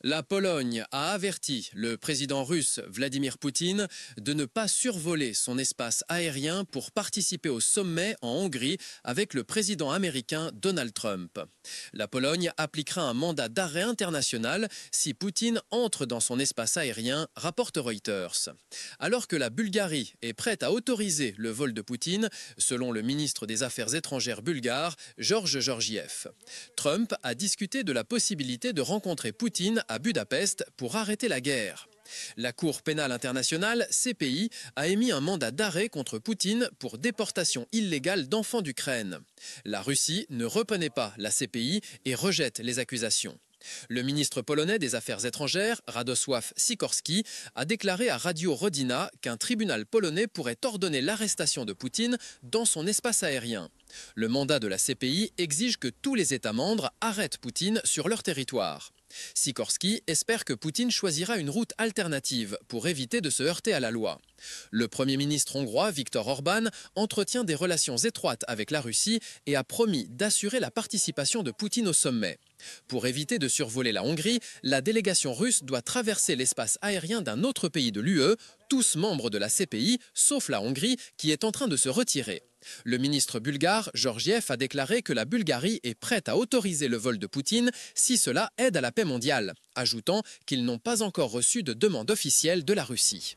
La Pologne a averti le président russe Vladimir Poutine de ne pas survoler son espace aérien pour participer au sommet en Hongrie avec le président américain Donald Trump. La Pologne appliquera un mandat d'arrêt international si Poutine entre dans son espace aérien, rapporte Reuters. Alors que la Bulgarie est prête à autoriser le vol de Poutine, selon le ministre des Affaires étrangères bulgare, Georges Georgiev. Trump a discuté de la possibilité de rencontrer Poutine à Budapest pour arrêter la guerre. La Cour pénale internationale, CPI, a émis un mandat d'arrêt contre Poutine pour déportation illégale d'enfants d'Ukraine. La Russie ne reconnaît pas la CPI et rejette les accusations. Le ministre polonais des Affaires étrangères, Radosław Sikorski, a déclaré à Radio Rodina qu'un tribunal polonais pourrait ordonner l'arrestation de Poutine dans son espace aérien. Le mandat de la CPI exige que tous les États membres arrêtent Poutine sur leur territoire. Sikorski espère que Poutine choisira une route alternative pour éviter de se heurter à la loi. Le Premier ministre hongrois, Viktor Orban, entretient des relations étroites avec la Russie et a promis d'assurer la participation de Poutine au sommet. Pour éviter de survoler la Hongrie, la délégation russe doit traverser l'espace aérien d'un autre pays de l'UE, tous membres de la CPI, sauf la Hongrie, qui est en train de se retirer. Le ministre bulgare, Georgiev, a déclaré que la Bulgarie est prête à autoriser le vol de Poutine si cela aide à la paix mondiale, ajoutant qu'ils n'ont pas encore reçu de demande officielle de la Russie.